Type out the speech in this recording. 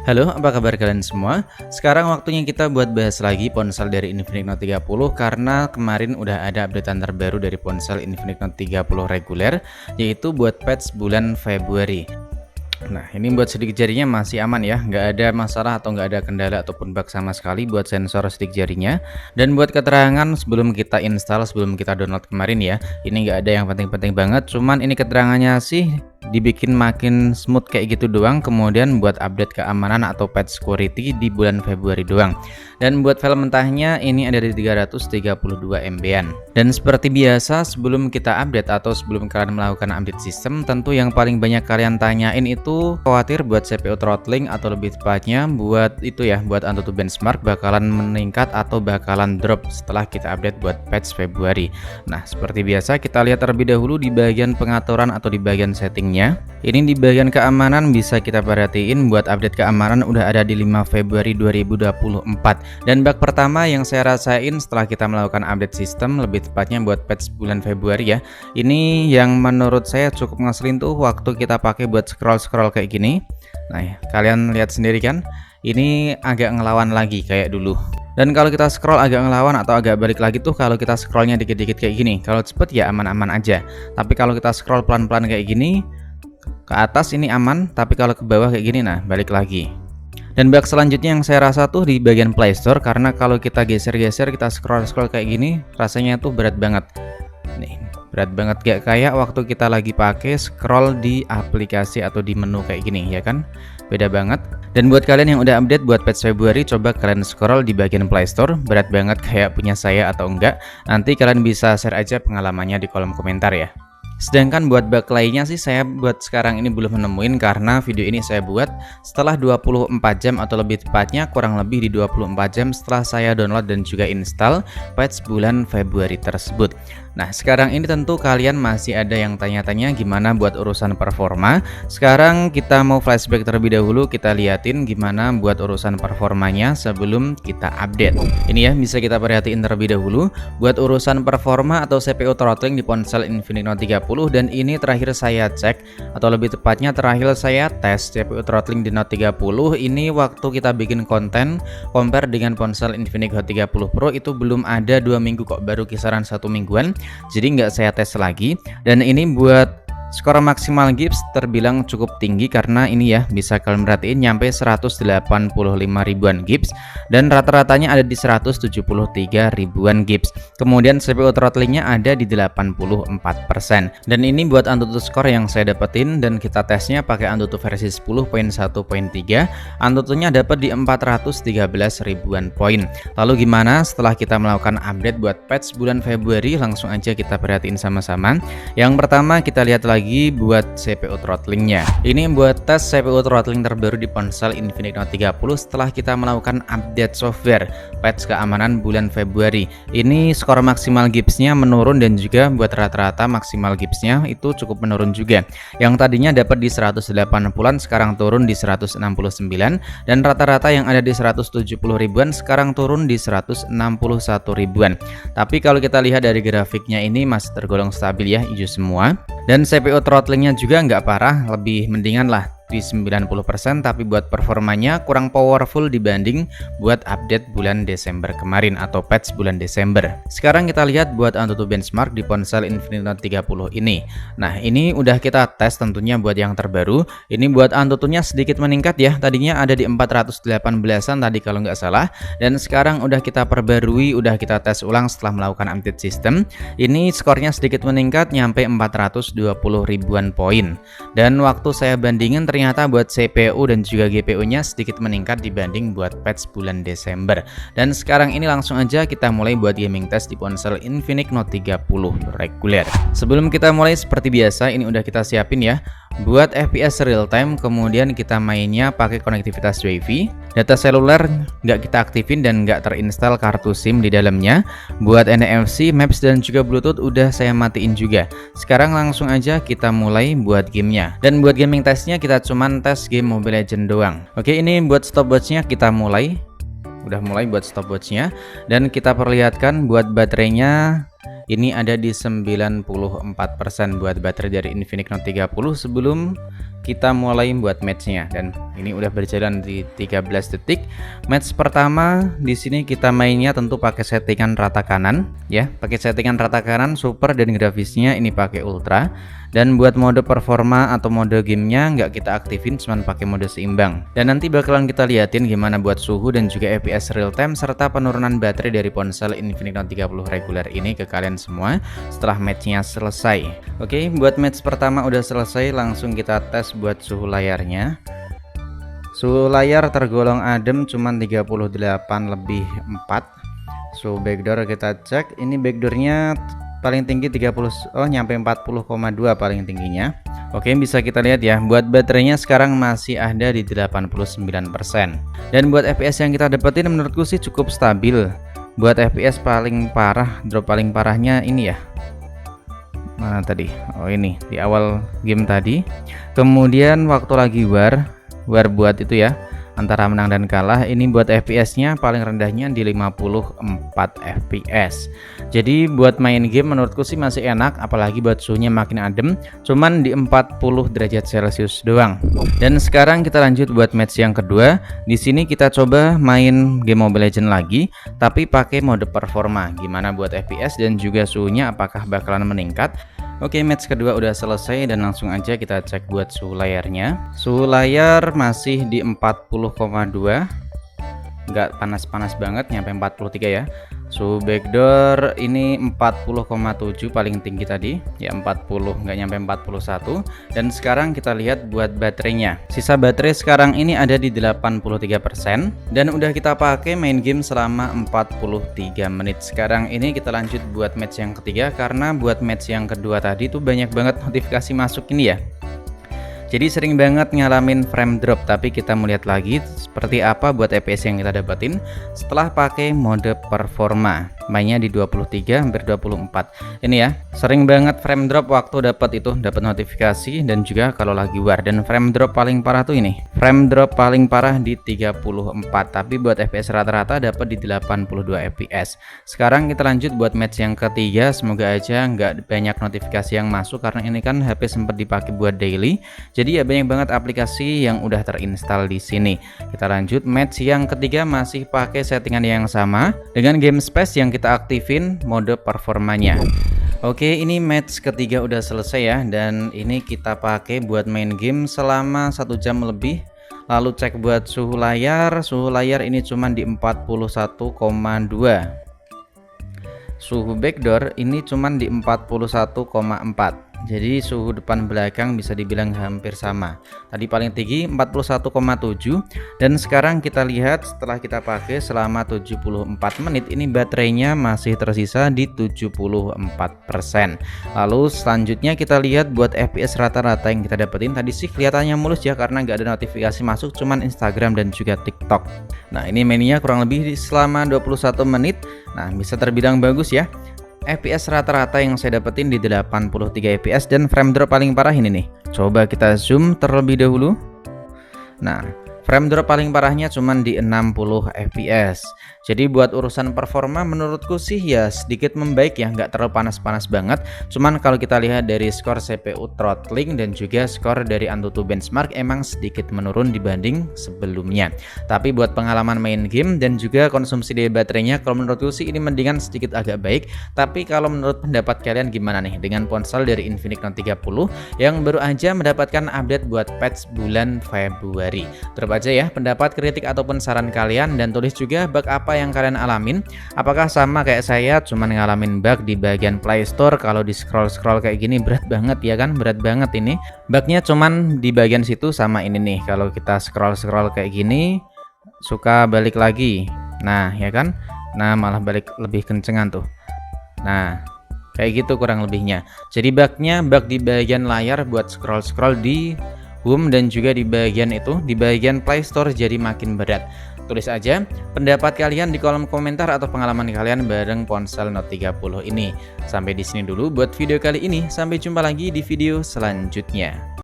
Halo, apa kabar kalian semua? Sekarang waktunya kita buat bahas lagi ponsel dari Infinix Note 30 karena kemarin udah ada updatean terbaru dari ponsel Infinix Note 30 reguler, yaitu buat patch bulan Februari. Nah, ini buat sidik jarinya masih aman ya, nggak ada masalah atau nggak ada kendala ataupun bug sama sekali buat sensor sidik jarinya. Dan buat keterangan sebelum kita install, sebelum kita download kemarin ya, ini nggak ada yang penting-penting banget, cuman ini keterangannya sih dibikin makin smooth kayak gitu doang, kemudian buat update keamanan atau patch security di bulan Februari doang. Dan buat file mentahnya ini ada di 332 MB-an. Dan seperti biasa sebelum kita update atau sebelum kalian melakukan update sistem, tentu yang paling banyak kalian tanyain itu khawatir buat CPU throttling atau lebih tepatnya buat itu ya, buat AnTuTu benchmark bakalan meningkat atau bakalan drop setelah kita update buat patch Februari. Nah, seperti biasa kita lihat terlebih dahulu di bagian pengaturan atau di bagian settingnya. Ini di bagian keamanan bisa kita perhatiin buat update keamanan udah ada di 5 Februari 2024. Dan bug pertama yang saya rasain setelah kita melakukan update sistem, lebih tepatnya buat patch bulan Februari ya, ini yang menurut saya cukup ngeselin tuh waktu kita pakai buat scroll kayak gini. Nah, kalian lihat sendiri kan, ini agak ngelawan lagi kayak dulu. Dan kalau kita scroll agak ngelawan atau agak balik lagi tuh kalau kita scrollnya dikit-dikit kayak gini. Kalau cepet ya aman-aman aja. Tapi kalau kita scroll pelan-pelan kayak gini, ke atas ini aman, tapi kalau ke bawah kayak gini, nah balik lagi. Dan bug selanjutnya yang saya rasa tuh di bagian Play Store, karena kalau kita geser-geser, kita scroll kayak gini, rasanya tuh berat banget. Nih, berat banget kayak waktu kita lagi pakai scroll di aplikasi atau di menu kayak gini, ya kan? Beda banget. Dan buat kalian yang udah update buat patch Februari, coba kalian scroll di bagian Play Store, berat banget kayak punya saya atau enggak. Nanti kalian bisa share aja pengalamannya di kolom komentar ya. Sedangkan buat bug lainnya sih saya buat sekarang ini belum menemuin karena video ini saya buat setelah 24 jam atau lebih tepatnya kurang lebih di 24 jam setelah saya download dan juga install patch bulan Februari tersebut. Nah, sekarang ini tentu kalian masih ada yang tanya-tanya gimana buat urusan performa. Sekarang kita mau flashback terlebih dahulu, kita liatin gimana buat urusan performanya sebelum kita update. Ini ya, bisa kita perhatiin terlebih dahulu buat urusan performa atau CPU throttling di ponsel Infinix Note 30. Dan ini terakhir saya cek atau lebih tepatnya terakhir saya tes CPU throttling di Note 30 ini waktu kita bikin konten compare dengan ponsel Infinix Hot 30 Pro itu belum ada 2 minggu kok, baru kisaran 1 mingguan. Jadi nggak saya tes lagi. Dan ini buat skor maksimal gips terbilang cukup tinggi karena ini ya bisa kalian perhatiin nyampe 185 ribuan gips dan rata-ratanya ada di 173 ribuan gips. Kemudian CPU throttlingnya ada di 84%. Dan ini buat AnTuTu skor yang saya dapetin dan kita tesnya pakai AnTuTu versi 10.1.3. AnTuTunya dapat di 413 ribuan poin. Lalu gimana setelah kita melakukan update buat patch bulan Februari? Langsung aja kita perhatiin sama-sama. Yang pertama kita lihat lagi buat CPU throttlingnya. Ini buat tes CPU throttling terbaru di ponsel Infinix Note 30 setelah kita melakukan update software patch keamanan bulan Februari. Ini skor maksimal gipsnya menurun dan juga buat rata-rata maksimal gipsnya itu cukup menurun juga. Yang tadinya dapat di 180-an sekarang turun di 169 dan rata-rata yang ada di 170 ribuan sekarang turun di 161 ribuan. Tapi kalau kita lihat dari grafiknya ini masih tergolong stabil ya, hijau semua. Dan CPU throttlingnya juga nggak parah, lebih mendingan lah di 90%, tapi buat performanya kurang powerful dibanding buat update bulan Desember kemarin atau patch bulan Desember. Sekarang kita lihat buat AnTuTu benchmark di ponsel Infinix Note 30 ini. Nah, ini udah kita tes tentunya buat yang terbaru. Ini buat AnTuTunya sedikit meningkat ya, tadinya ada di 418-an tadi kalau nggak salah, dan sekarang udah kita perbarui, udah kita tes ulang setelah melakukan update sistem. Ini skornya sedikit meningkat nyampe 420 ribuan poin. Dan waktu saya bandingin ternyata buat CPU dan juga GPU-nya sedikit meningkat dibanding buat patch bulan Desember. Dan sekarang ini langsung aja kita mulai buat gaming test di ponsel Infinix Note 30 reguler. Sebelum kita mulai seperti biasa, ini udah kita siapin ya buat FPS real time, kemudian kita mainnya pakai konektivitas WiFi. Data seluler nggak kita aktifin dan nggak terinstall kartu SIM di dalamnya. Buat NFC, Maps dan juga Bluetooth udah saya matiin juga. Sekarang langsung aja kita mulai buat gamenya. Dan buat gaming testnya kita cuman tes game Mobile Legends doang. Oke, ini buat stopwatchnya kita mulai. Udah mulai buat stopwatchnya dan kita perlihatkan buat baterainya ini ada di 94% buat baterai dari Infinix Note 30 sebelum kita mulai buat matchnya, dan ini udah berjalan di 13 detik. Match pertama di sini kita mainnya tentu pakai settingan rata kanan ya, pakai settingan rata kanan super, dan grafisnya ini pakai ultra. Dan buat mode performa atau mode gamenya nggak kita aktifin, cuman pakai mode seimbang. Dan nanti bakalan kita liatin gimana buat suhu dan juga FPS real time serta penurunan baterai dari ponsel Infinix Note 30 reguler ini ke kalian semua setelah matchnya selesai. Oke, buat match pertama udah selesai, langsung kita tes buat suhu layarnya. Suhu layar tergolong adem, cuman 38/4. Suhu backdoor kita cek, ini backdoornya paling tinggi 30, nyampe 40,2 paling tingginya. Oke, bisa kita lihat ya, buat baterainya sekarang masih ada di 89%. Dan buat FPS yang kita dapetin menurutku sih cukup stabil. Buat FPS paling parah, drop paling parahnya ini ya, mana tadi? Oh ini di awal game tadi. Kemudian waktu lagi war buat itu ya, antara menang dan kalah, ini buat FPS nya paling rendahnya di 54 fps. Jadi buat main game menurutku sih masih enak, apalagi buat suhunya makin adem, cuman di 40 derajat celcius doang. Dan sekarang kita lanjut buat match yang kedua. Di sini kita coba main game Mobile Legends lagi, tapi pakai mode performa. Gimana buat FPS dan juga suhunya, apakah bakalan meningkat? Oke, match kedua udah selesai, dan langsung aja kita cek buat suhu layarnya. Suhu layar masih di 40,2, nggak panas-panas banget, nyampe 43 ya. Suhu backdoor ini 40,7 paling tinggi tadi ya, 40 nggak nyampe 41. Dan sekarang kita lihat buat baterainya. Sisa baterai sekarang ini ada di 83%, dan udah kita pakai main game selama 43 menit. Sekarang ini kita lanjut buat match yang ketiga, karena buat match yang kedua tadi tuh banyak banget notifikasi masuk ini ya. Jadi sering banget ngalamin frame drop, tapi kita melihat lagi seperti apa buat FPS yang kita dapetin setelah pakai mode performa. Mainnya di 23 hampir 24. Ini ya, sering banget frame drop waktu dapat notifikasi, dan juga kalau lagi war. Dan frame drop paling parah tuh ini. Frame drop paling parah di 34, tapi buat FPS rata-rata dapat di 82 fps. Sekarang kita lanjut buat match yang ketiga. Semoga aja nggak banyak notifikasi yang masuk, karena ini kan HP sempat dipakai buat daily. Jadi ya banyak banget aplikasi yang udah terinstall di sini. Kita lanjut match yang ketiga, masih pakai settingan yang sama dengan game space yang kita aktifin mode performanya. Oke, ini match ketiga udah selesai ya, dan ini kita pakai buat main game selama 1 jam lebih. Lalu cek buat suhu layar ini cuman di 41,2. Suhu backdoor ini cuman di 41,4. Jadi suhu depan belakang bisa dibilang hampir sama. Tadi paling tinggi 41,7, dan sekarang kita lihat setelah kita pakai selama 74 menit, ini baterainya masih tersisa di 74%. Lalu selanjutnya kita lihat buat FPS rata-rata yang kita dapetin. Tadi sih kelihatannya mulus ya, karena nggak ada notifikasi masuk, cuman Instagram dan juga TikTok. Nah, ini mainnya kurang lebih selama 21 menit. Nah, bisa terbilang bagus ya. FPS rata-rata yang saya dapetin di 83 fps, dan frame drop paling parah ini nih. Coba kita zoom terlebih dahulu. Nah, frame drop paling parahnya cuman di 60 fps. Jadi buat urusan performa menurutku sih ya sedikit membaik ya, nggak terlalu panas-panas banget. Cuman kalau kita lihat dari skor CPU throttling dan juga skor dari Antutu benchmark emang sedikit menurun dibanding sebelumnya. Tapi buat pengalaman main game dan juga konsumsi daya baterainya, kalau menurutku sih ini mendingan sedikit agak baik. Tapi kalau menurut pendapat kalian gimana nih dengan ponsel dari Infinix Note 30 yang baru aja mendapatkan update buat patch bulan Februari? Drop aja ya pendapat, kritik ataupun saran kalian, dan tulis juga bug apa yang kalian alamin. Apakah sama kayak saya cuman ngalamin bug di bagian Play Store? Kalau di scroll kayak gini berat banget ya kan, berat banget ini. Bugnya cuman di bagian situ sama ini nih, kalau kita scroll kayak gini suka balik lagi. Nah ya kan, nah malah balik lebih kencengan tuh. Nah kayak gitu kurang lebihnya. Jadi bugnya bug di bagian layar buat scroll di home, dan juga di bagian itu, di bagian Play Store jadi makin berat. Tulis aja pendapat kalian di kolom komentar atau pengalaman kalian bareng ponsel Note 30 ini. Sampai di sini dulu buat video kali ini. Sampai jumpa lagi di video selanjutnya.